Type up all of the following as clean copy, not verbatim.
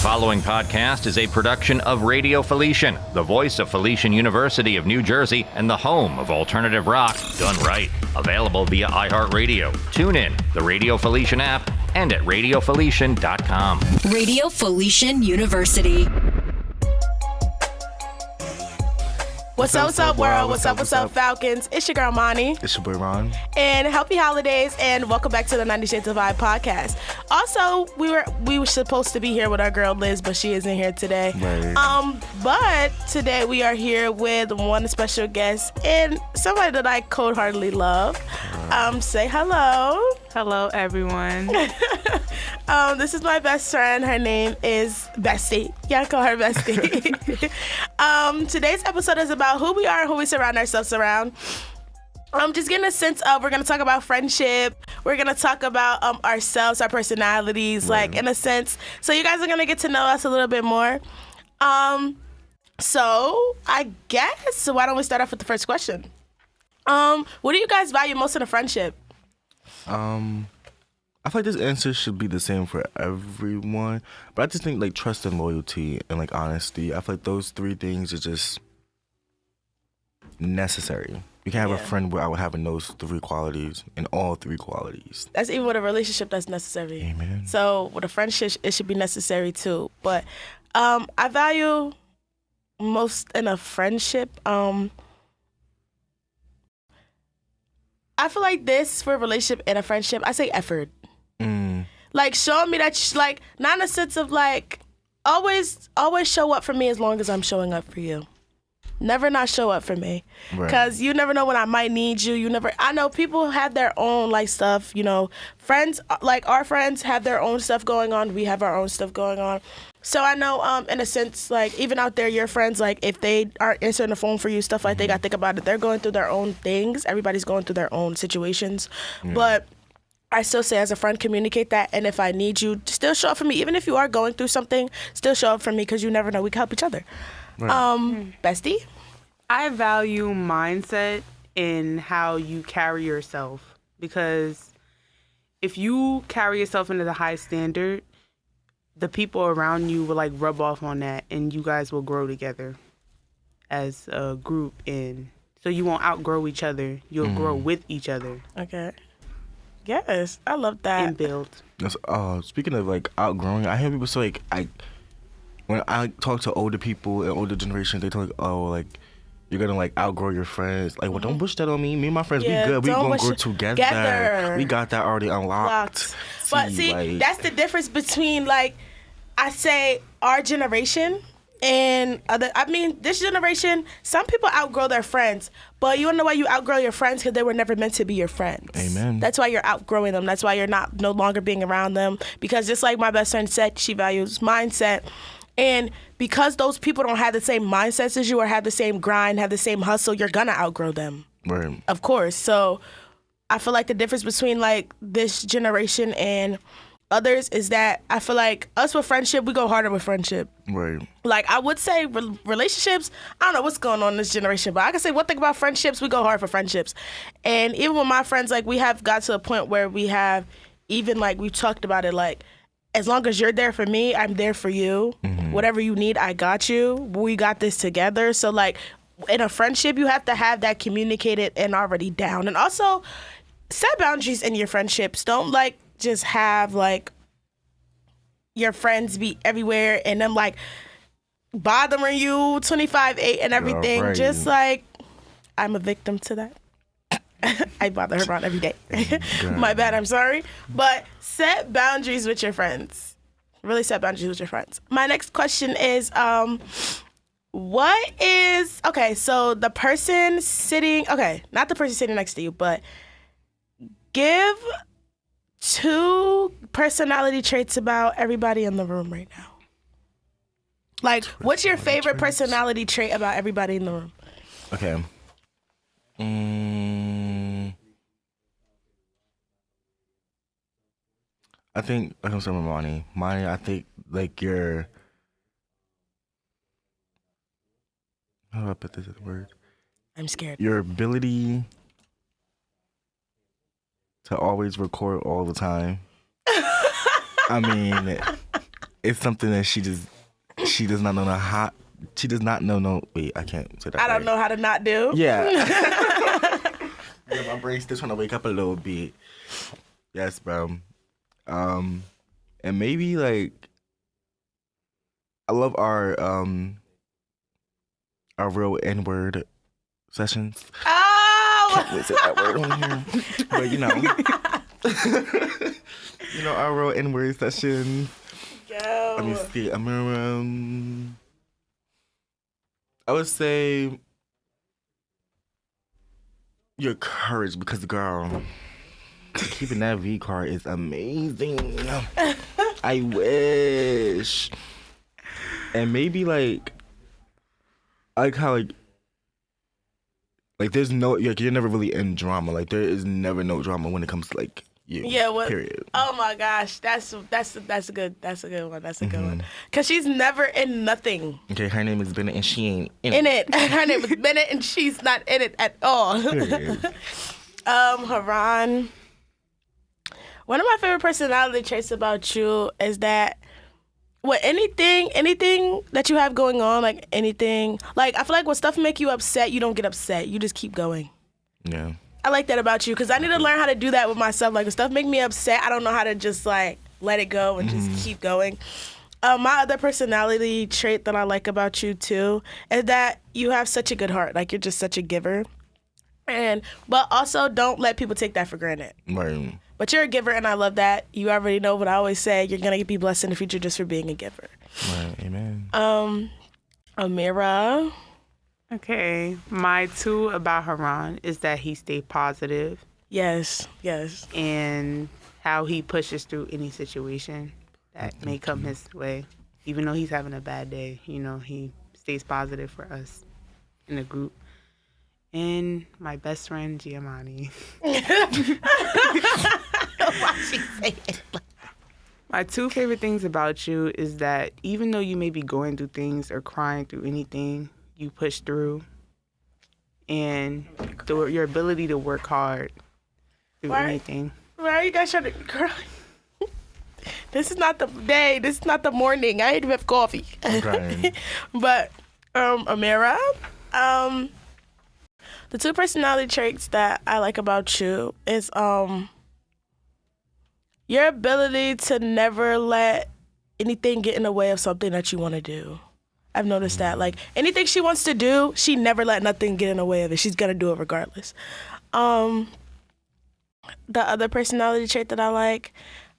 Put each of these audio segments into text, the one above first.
following podcast is a production of Radio Felician, the voice of Felician University of New Jersey and the home of alternative rock done right. Available via iHeartRadio, TuneIn, the Radio Felician app, and at radiofelician.com. Radio Felician University. What's up, world? What's up, Falcons? It's your girl, Mani. It's your boy, Ron. And happy holidays, and welcome back to the 90 Shades of Vibe podcast. Also, we were supposed to be here with our girl, Liz, but she isn't here today. Right. But today we are here with one special guest and somebody that I cold-heartedly love. Say hello. Hello, everyone. This is my best friend. Her name is Bestie. Yeah, I call her Bestie. Today's episode is about who we are and who we surround ourselves around. Just getting a sense of, we're going to talk about friendship. We're going to talk about ourselves, our personalities, like in a sense. So you guys are going to get to know us a little bit more. So I guess, why don't we start off with the first question? What do you guys value most in a friendship? I feel like this answer should be the same for everyone, but I just think like trust and loyalty and like honesty. I feel like those three things are just necessary. You can't have a friend without having those three qualities and all three qualities. That's even with a relationship that's necessary. Amen. So with a friendship, it should be necessary too. But I value most in a friendship. I feel like this for a relationship and a friendship, I say effort. Like showing me that, like, not in a sense of like, always show up for me as long as I'm showing up for you. Never not show up for me. Because you never know when I might need you. I know people have their own like stuff, you know, friends, like our friends have their own stuff going on. We have our own stuff going on. So I know, in a sense, like, even out there, your friends, like, if they aren't answering the phone for you, stuff like, they got to think about it. They're going through their own things. Everybody's going through their own situations. But I still say, as a friend, communicate that. And if I need you, still show up for me. Even if you are going through something, still show up for me, because you never know. We can help each other. Bestie? I value mindset in how you carry yourself, because if you carry yourself into the high standard, the people around you will like rub off on that, and you guys will grow together as a group. And so you won't outgrow each other. You'll grow with each other. Okay. Yes, I love that. And build. Speaking of like outgrowing, I hear people say like, when I talk to older people and older generations, they talk like you're gonna like outgrow your friends. Like, well, don't push that on me. Me and my friends, we good. We gonna grow together. We got that already unlocked. But see, like, that's the difference between like, I say our generation and other. I mean, this generation, some people outgrow their friends, but you wanna know why you outgrow your friends? Because they were never meant to be your friends. Amen. That's why you're outgrowing them. That's why you're no longer being around them. Because just like my best friend said, she values mindset. And because those people don't have the same mindsets as you or have the same grind, have the same hustle, you're gonna outgrow them. Right. Of course. So I feel like the difference between like this generation and others is that I feel like us with friendship, we go harder with friendship. Right. Like, I would say relationships, I don't know what's going on in this generation, but I can say one thing about friendships, we go hard for friendships. And even with my friends, like, we have got to a point where we have, even like we talked about it, like, as long as you're there for me, I'm there for you. Whatever you need, I got you. We got this together. So like, in a friendship, you have to have that communicated and already down. And also set boundaries in your friendships. Don't like just have like your friends be everywhere and them like bothering you 25/8 and everything. Right. Just like, I'm a victim to that. I bother her around every day. My bad, I'm sorry. But set boundaries with your friends. Really set boundaries with your friends. My next question is, so the person sitting, not the person sitting next to you, but give 2 personality traits about everybody in the room right now. Like, what's your favorite personality trait about everybody in the room? Okay. I think, like I'm saying with Mani, I think, like, how do I put this in words? I'm scared. Your ability to always record all the time. I mean, it's something that she does not know how. She does not know. No, wait, I can't say that. I don't know how to not do. Yeah. Yeah, my brain's still trying to wake up a little bit. Yes, bro. And maybe like I love our real N-word sessions. Oh! Can't say that word on here. But our real N-word sessions. Yo. Let me see. I would say your courage, because girl, keeping that V card is amazing. I wish. And maybe like I like how like there's no you're never really in drama. Like there is never no drama when it comes to like you. Yeah, period. Oh my gosh, that's a good one. That's a good one. Cause she's never in nothing. Okay, her name is Bennett and she ain't In it. Her name is Bennett and she's not in it at all. Period. Huron. One of my favorite personality traits about you is that anything that you have going on, like anything, like I feel like when stuff make you upset, you don't get upset. You just keep going. Yeah. I like that about you because I need to learn how to do that with myself. Like, when stuff make me upset, I don't know how to just, like, let it go and just keep going. My other personality trait that I like about you, too, is that you have such a good heart. Like, you're just such a giver. But also, don't let people take that for granted. Right. But you're a giver, and I love that. You already know what I always say. You're going to be blessed in the future just for being a giver. Right. Amen. Amira. Okay, my 2 about Huron is that he stayed positive. Yes. And how he pushes through any situation that may come his way. Even though he's having a bad day, he stays positive for us in the group. And my best friend, Giamatti. Why she say it? My 2 favorite things about you is that even though you may be going through things or crying through anything, you push through, and your ability to work hard through anything. Why are you guys trying to cry? This is not the day. This is not the morning. I need to have coffee. Okay. But Amira, the 2 personality traits that I like about you is your ability to never let anything get in the way of something that you want to do. I've noticed that. Like, anything she wants to do, she never let nothing get in the way of it. She's going to do it regardless. The other personality trait that I like,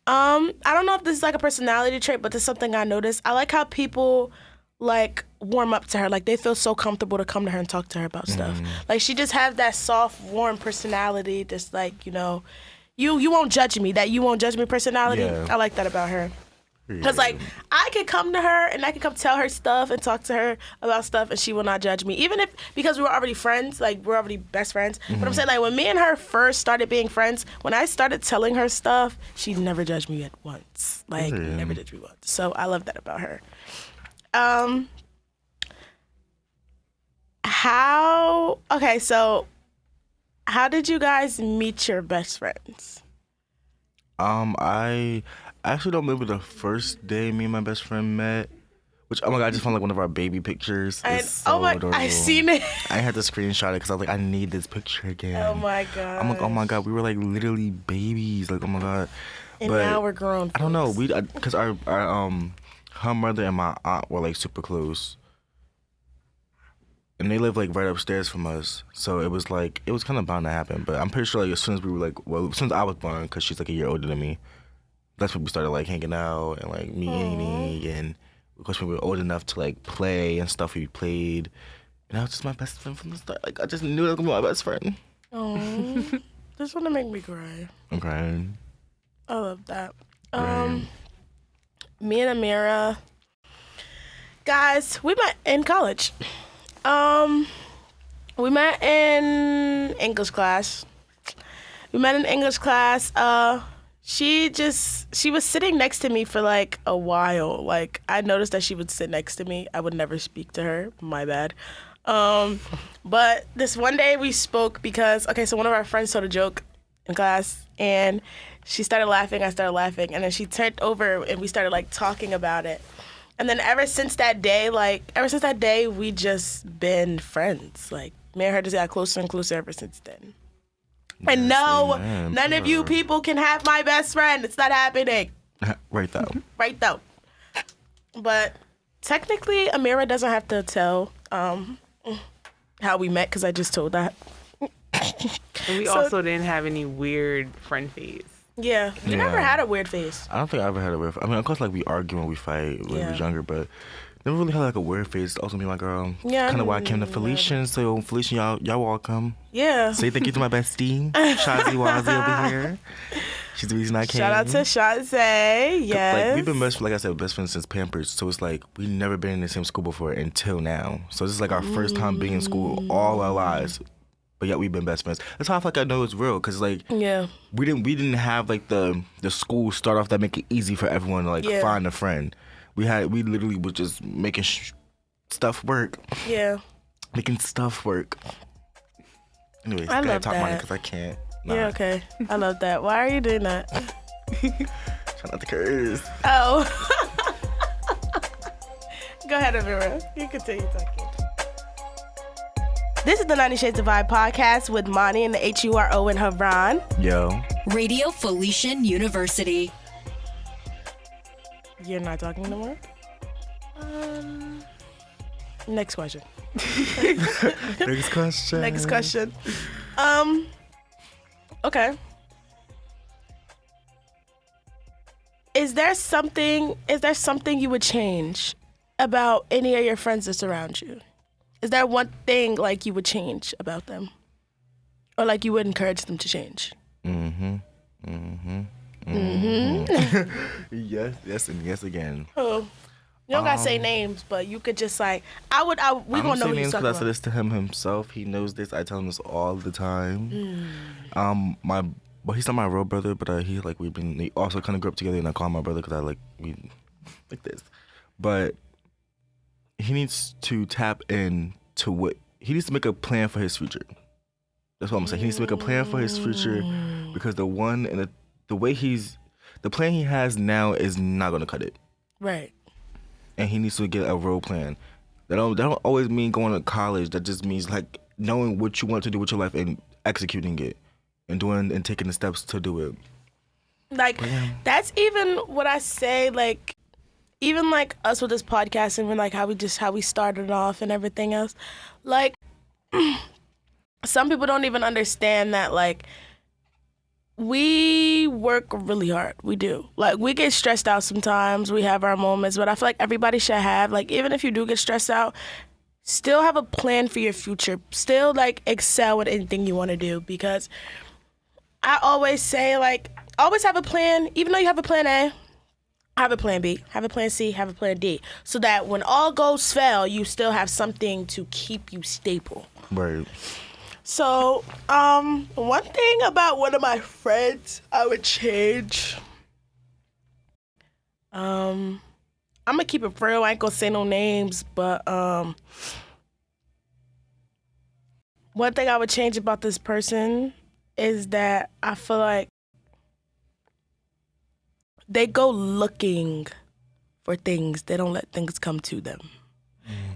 I don't know if this is like a personality trait, but this is something I noticed. I like how people, like, warm up to her. Like, they feel so comfortable to come to her and talk to her about stuff. Like, she just has that soft, warm personality. Just like, you won't judge me. That you won't judge me personality. Yeah. I like that about her. Because, like, I could come to her and I could come tell her stuff and talk to her about stuff and she will not judge me. Even because we were already friends, like, we're already best friends. But I'm saying, like, when me and her first started being friends, when I started telling her stuff, she never judged me at once. Like, never judged me once. So I love that about her. So how did you guys meet your best friends? I actually don't remember the first day me and my best friend met. Which, oh my God, I just found like one of our baby pictures. It's so adorable. I seen it. I had to screenshot it because I was like, I need this picture again. Oh my God. I'm like, oh my God, we were like literally babies. Like, oh my God. And now we're grown. I don't know. Because her mother and my aunt were like super close. And they live like right upstairs from us. So it was kind of bound to happen. But I'm pretty sure like as soon as I was born, because she's like a year older than me, that's when we started like hanging out and like meeting. And of course, when we were old enough to like play and stuff, we played. And that was just my best friend from the start. Like, I just knew that was gonna be my best friend. Oh, this one to make me cry. I'm crying. I love that. Me and Amira, guys, we met in college. We met in English class. She was sitting next to me for like a while. Like, I noticed that she would sit next to me. I would never speak to her. My bad. But this one day we spoke because, so one of our friends told a joke in class and she started laughing. I started laughing, and then she turned over and we started like talking about it. And then ever since that day, we just been friends. Like me and her just got closer and closer ever since then. And no, none of you people can have my best friend. It's not happening. Right though. Right though. But technically, Amira doesn't have to tell how we met because I just told that. And we also didn't have any weird friend phase. Yeah, we never had a weird phase. I don't think I ever had a weird phase. I mean, of course, like we argue and we fight when we was younger, but never really had like a weird phase. Also, me and my girl. Yeah. Kind of why I came to Felician. So Felician, y'all welcome. Yeah. Say thank you to my bestie, Shazi Wazi over here. She's the reason I came. Shout out to Shazi. Yes. Like we've been best friends since Pampers. So it's like we never been in the same school before until now. So this is like our first time being in school all our lives. But yet we've been best friends. That's how I feel like I know it's real, cause like we didn't have like the school start off that make it easy for everyone to like find a friend. We literally was just making stuff work. Yeah. Making stuff work. Anyways, I love talk about it because I can't. Nah. Yeah, okay. I love that. Why are you doing that? Try not to curse. Oh. Go ahead, Amira. You continue talking. This is the 90 Shades of Vibe podcast with Mani and the Huron and Huron. Yo. Radio Felician University. You're not talking no more? Next question. Next question. Okay. Is there something you would change about any of your friends that surround you? Is there one thing like you would change about them? Or like you would encourage them to change? Yes, and yes again. Oh. You don't gotta say names, but you could just like we gonna know who you're talking about. I said this to him himself. He knows this. I tell him this all the time. But he's not my real brother, but we also kind of grew up together, and I call him my brother because we like this. But he needs to tap into he needs to make a plan for his future. That's what I'm saying. He needs to make a plan for his future because the plan he has now is not gonna cut it. Right. And he needs to get a real plan. That don't always mean going to college. That just means like knowing what you want to do with your life and executing it and doing and taking the steps to do it. Like that's even what I say. Like even like us with this podcast and like how we started off and everything else. Like some people don't even understand that like we work really hard. We do. Like, we get stressed out sometimes. We have our moments. But I feel like everybody should have, like, even if you do get stressed out, still have a plan for your future. Still, like, excel at anything you want to do. Because I always say, like, always have a plan. Even though you have a plan A, have a plan B, have a plan C, have a plan D. So that when all goes fail, you still have something to keep you stable. Right. So, one thing about one of my friends I would change. I'm gonna keep it real. I ain't gonna say no names, but one thing I would change about this person is that I feel like they go looking for things. They don't let things come to them.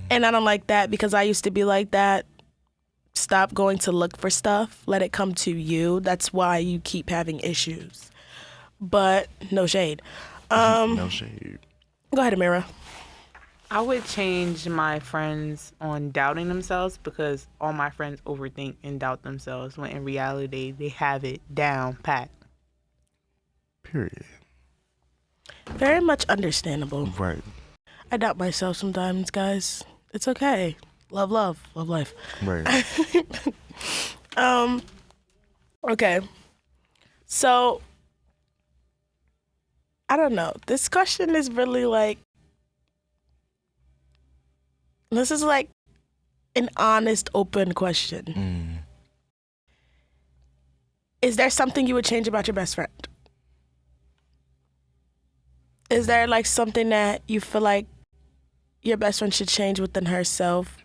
And I don't like that because I used to be like that. Stop going to look for stuff. Let it come to you. That's why you keep having issues. But no shade. No shade. Go ahead, Amira. I would change my friends on doubting themselves because all my friends overthink and doubt themselves when in reality they have it down pat. Period. Very much understandable. Right. I doubt myself sometimes, guys. It's okay. Love life. Right. Okay. So, I don't know. This question is really like, this is like an honest, open question. Is there something you would change about your best friend? Is there like something that you feel like your best friend should change within herself?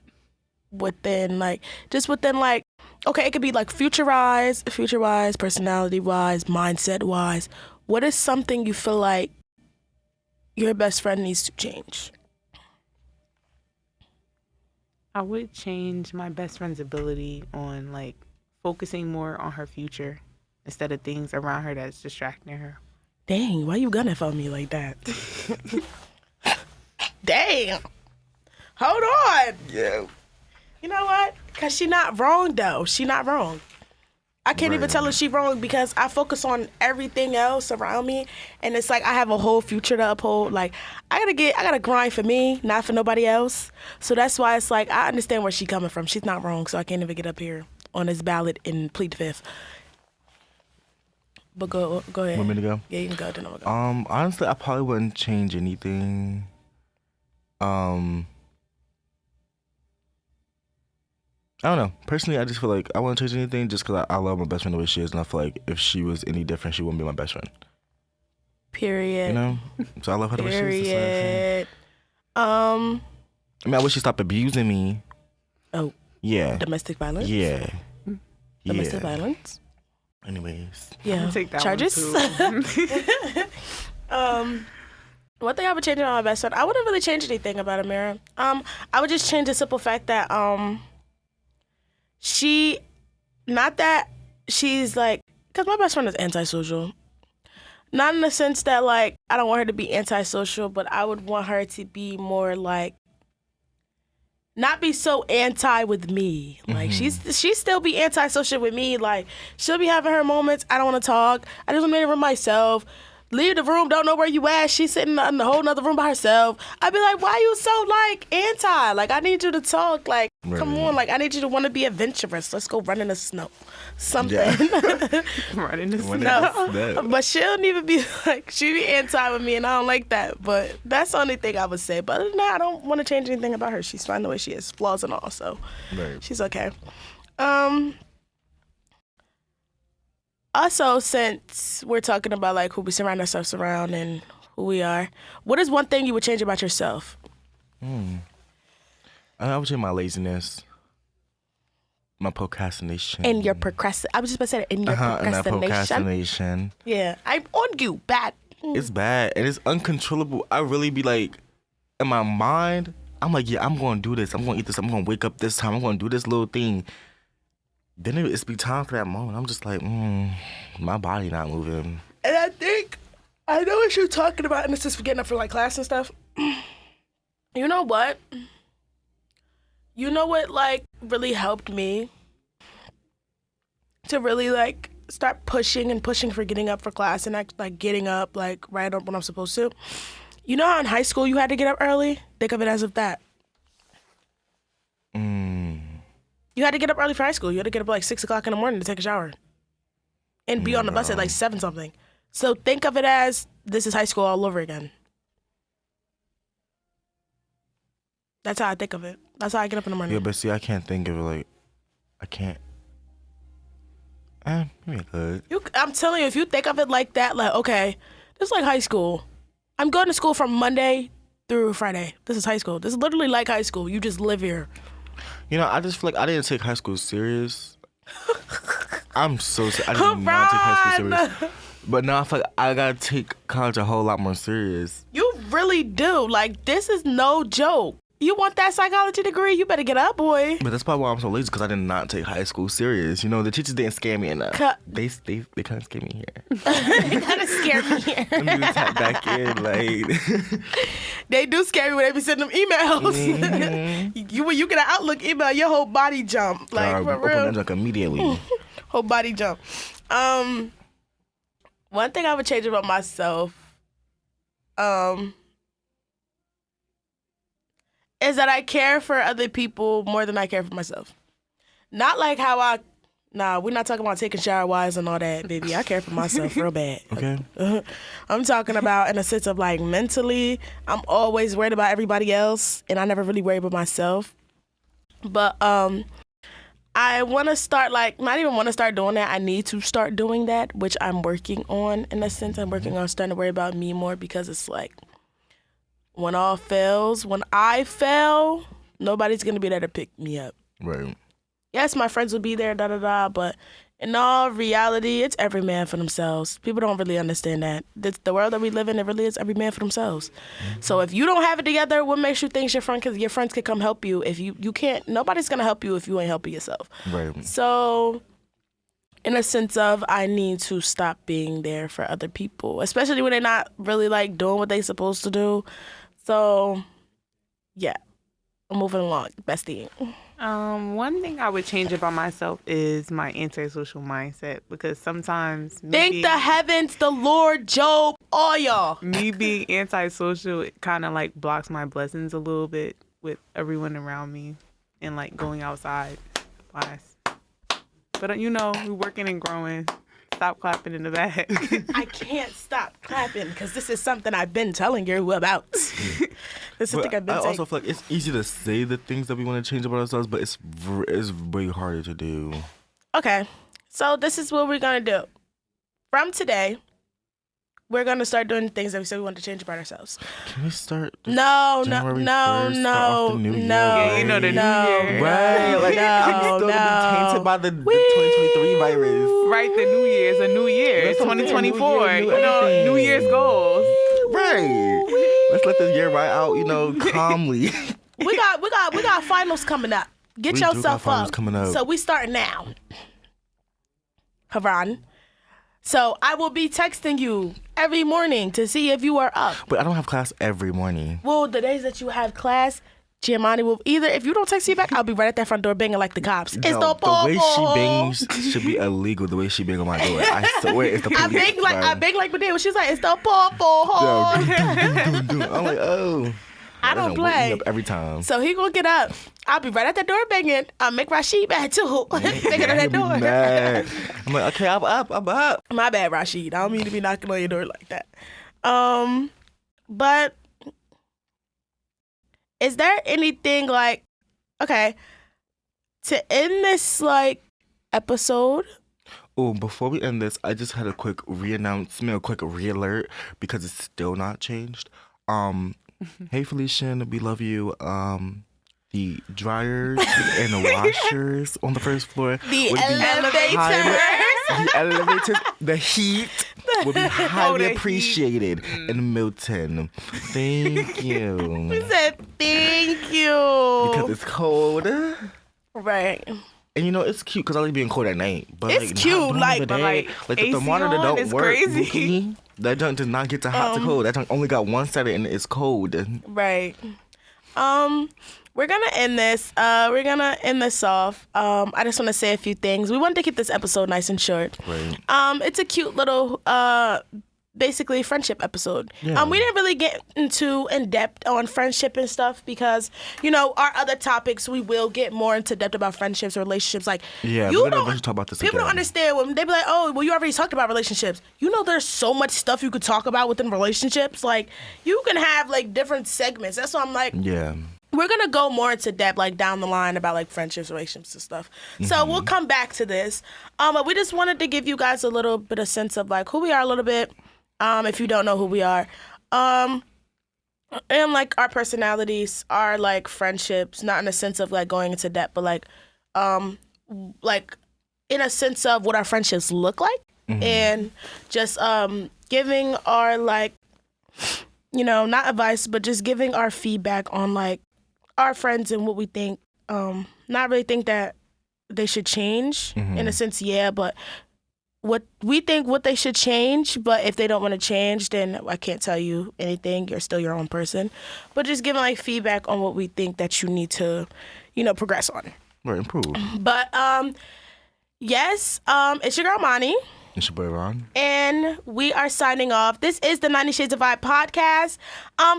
Within like okay, it could be like future-wise, personality-wise, mindset-wise. What is something you feel like your best friend needs to change? I would change my best friend's ability on like focusing more on her future instead of things around her that's distracting her. Dang, why you gunning for me like that? Damn. Hold on. Yeah. You know what? Because she not wrong, though. She not wrong. I can't even tell her she wrong because I focus on everything else around me. And it's like I have a whole future to uphold. Like, I gotta grind for me, not for nobody else. So that's why it's like I understand where she's coming from. She's not wrong, so I can't even get up here on this ballot and plead the fifth. But go ahead. Want me to go? Yeah, you can go. Then I'm gonna go. Honestly, I probably wouldn't change anything. I don't know. Personally, I just feel like I wouldn't change anything just because I love my best friend the way she is, and I feel like if she was any different, she wouldn't be my best friend. Period. You know? So I love her the way she is. Period. I mean, I wish she stopped abusing me. Oh. Yeah. Domestic violence? Yeah. Domestic violence? Anyways. Yeah. I'll take that Charges? one too. One thing I would change about my best friend, I wouldn't really change anything about Amira. I would just change the simple fact that she, not that she's like, because my best friend is antisocial. Not in the sense that like I don't want her to be antisocial, but I would want her to be more like, not be so anti with me. Like she still be antisocial with me. Like she'll be having her moments. I don't want to talk. I just want to be in the room myself. Leave the room, don't know where you at. She's sitting in the whole nother room by herself. I'd be like, why you so like anti? Like I need you to talk. Like come on. Like I need you to want to be adventurous. Let's go run in the snow. Something. Yeah. Run in the No, but she don't even be like, she be anti with me and I don't like that. But that's the only thing I would say. But other than that, I don't want to change anything about her. She's fine the way she is, flaws and all, so she's okay. Also, since we're talking about like who we surround ourselves around and who we are, what is one thing you would change about yourself? I would change my laziness. My procrastination. And your I was just about to say that. In your And that procrastination. Yeah. I'm on you. Bad. It's bad. And it's uncontrollable. I really be like, in my mind, I'm like, yeah, I'm going to do this. I'm going to eat this. I'm going to wake up this time. I'm going to do this little thing. Then it's be time for that moment. I'm just like, my body not moving. And I think, I know what you're talking about, and it's just getting up for like class and stuff. You know what? You know what like really helped me to really like start pushing for getting up for class and like getting up like right up when I'm supposed to? You know how in high school you had to get up early? Think of it as of that. You had to get up early for high school. You had to get up at like 6 o'clock in the morning to take a shower and be on the bus at like 7 something. So think of it as this is high school all over again. That's how I think of it. That's how I get up in the morning. Yeah, but see, I can't think of it like, I can't. Maybe I could. I'm telling you, if you think of it like that, like, okay, this is like high school. I'm going to school from Monday through Friday. This is high school. This is literally like high school. You just live here. You know, I just feel like I didn't take high school serious. I'm so sorry. I did not take high school serious. But now I feel like I gotta take college a whole lot more serious. You really do. Like, this is no joke. You want that psychology degree? You better get up, boy. But that's probably why I'm so lazy, because I did not take high school serious. You know, the teachers didn't scare me enough. They kind of scared me here. They kind of scared me here. Let me just tap back in, like. They do scare me when they be sending them emails. When you get an Outlook email, your whole body jump. Like, for open real. that junk immediately. Whole body jump. One thing I would change about myself, is that I care for other people more than I care for myself. Not like how we're not talking about taking shower wise and all that, baby. I care for myself real bad. Okay. I'm talking about in a sense of like mentally, I'm always worried about everybody else and I never really worry about myself. But I want to start not even want to start doing that. I need to start doing that, which I'm working on in a sense. I'm working on starting to worry about me more because it's like, when I fail, nobody's going to be there to pick me up. Right. yes, my friends will be there, but in all reality, it's every man for themselves. People don't really understand that. The world that we live in, it really is every man for themselves. So if you don't have it together, what makes you think your friends can come help you? If you can't, nobody's going to help you if you ain't helping yourself. Right. So in a sense of, I need to stop being there for other people, especially when they're not really like doing what they're supposed to do. So yeah, I'm moving along. Bestie. One thing I would change about myself is my antisocial mindset, because sometimes Thank the heavens, the Lord, Job, all y'all. me being antisocial, it kind of like blocks my blessings a little bit with everyone around me and like going outside wise. But you know, we're working and growing. Stop clapping in the back. I can't stop clapping because this is something I've been telling you about. This is But something I've been I saying. also feel like it's easy to say the things that we want to change about ourselves, but it's way harder to do. Okay, so this is what we're going to do. From today, we're going to start doing things that we said we want to change about ourselves. Can we start? No. January 1st, start off the new year, Yeah, you know the new year. Right, like I'm still gonna be tainted by the 2023 virus. Right, the new year is a new year. It's That's what I'm saying, 2024. new year, new You know, everything. New Year's goals. Right. Let's let this year ride out, calmly. We got finals coming up. Get We do got yourself finals up. coming up. So we start now. Huron. So I will be texting you every morning to see if you are up. But I don't have class every morning. Well, the days that you have class, Giamatti will either, if you don't text me back, I'll be right at that front door banging like the cops. It's No, the way she bangs should be illegal. The way she bang on my door, I swear it's the police. I bang like Medea. She's like, it's the pawpaw. I'm like, oh. I don't That wake me play. up every time. So he gonna get up. I'll be right at that door banging. I'll make Rashid mad too. Banging at that He'll be door. mad. I'm like, okay, I'm up. My bad, Rashid. I don't mean to be knocking on your door like that. But is there anything like, okay, to end this like episode? Oh, before we end this, I just had a quick re-announcement, a quick re-alert, because it's still not changed. Hey Felician, we love you. The dryers and the washers on the first floor. The would be elevator. The elevators, the heat would be highly the heat. appreciated in Milton. Thank you. He said, thank you. Because it's cold. Right. And it's cute because I like being cold at night. But It's not cute, during like- the but, day. like, the AC thermometer on don't is work. crazy. Bookie. That junk does not get to hot to cold. That junk only got one setting and it's cold. Right. We're gonna end this. We're gonna end this off. I just want to say a few things. We wanted to keep this episode nice and short. Right. It's a cute little, basically friendship episode. Yeah. We didn't really get in depth on friendship and stuff because our other topics we will get more into depth about friendships or relationships. Like Yeah, you we're gonna don't- eventually talk about this People again. don't understand when they be like, "Oh, well, you already talked about relationships." There's so much stuff you could talk about within relationships. Like you can have like different segments. That's why I'm like, Yeah. we're gonna go more into depth like down the line about like friendships, relationships and stuff. So we'll come back to this. But we just wanted to give you guys a little bit of sense of like who we are a little bit. If you don't know who we are. And like our personalities, our like friendships, not in a sense of like going into depth, but like in a sense of what our friendships look like. And just giving our like not advice, but just giving our feedback on like our friends and what we think. Not really think that they should change in a sense, yeah, but what we think what they should change. But if they don't want to change, then I can't tell you anything. You're still your own person. But just giving like feedback on what we think that you need to, progress on. Right, improve. But yes, it's your girl Mani. It's your boy Ron. And we are signing off. This is the 90 Shades of Vibe podcast.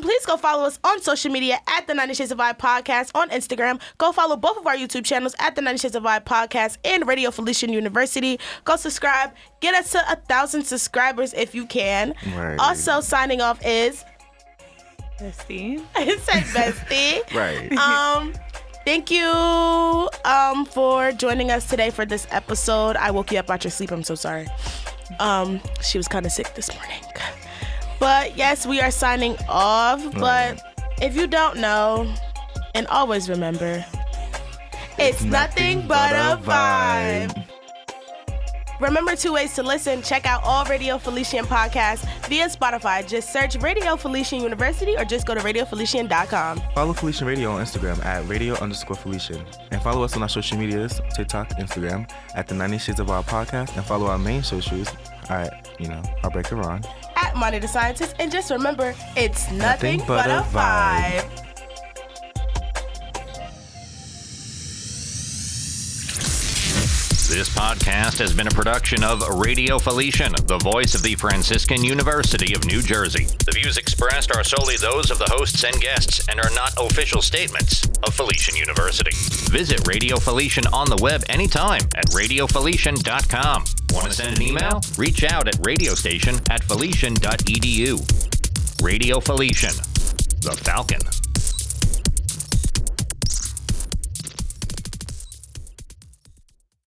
Please go follow us on social media at the 90 Shades of Vibe podcast on Instagram. Go follow both of our YouTube channels at the 90 Shades of Vibe podcast and Radio Felician University. Go subscribe. Get us to 1,000 subscribers if you can. Right. Also signing off is Bestie. it said Bestie. Right. Thank you for joining us today for this episode. I woke you up out your sleep. I'm so sorry. She was kind of sick this morning. But yes, we are signing off. But if you don't know, and always remember, It's nothing but a vibe. Remember 2 ways to listen. Check out all Radio Felician podcasts via Spotify. Just search Radio Felician University or just go to radiofelician.com. Follow Felician Radio on Instagram at radio_Felician. And follow us on our social medias, TikTok, Instagram, at the 90 Shades of Our podcast. And follow our main socials at, Heartbreak Huron. At Mani the Scientist. And just remember, it's nothing but a vibe. This podcast has been a production of Radio Felician, the voice of the Franciscan University of New Jersey. The views expressed are solely those of the hosts and guests and are not official statements of Felician University. Visit Radio Felician on the web anytime at radiofelician.com. Want to send an email? Reach out at radiostation@felician.edu. Radio Felician, the Falcon.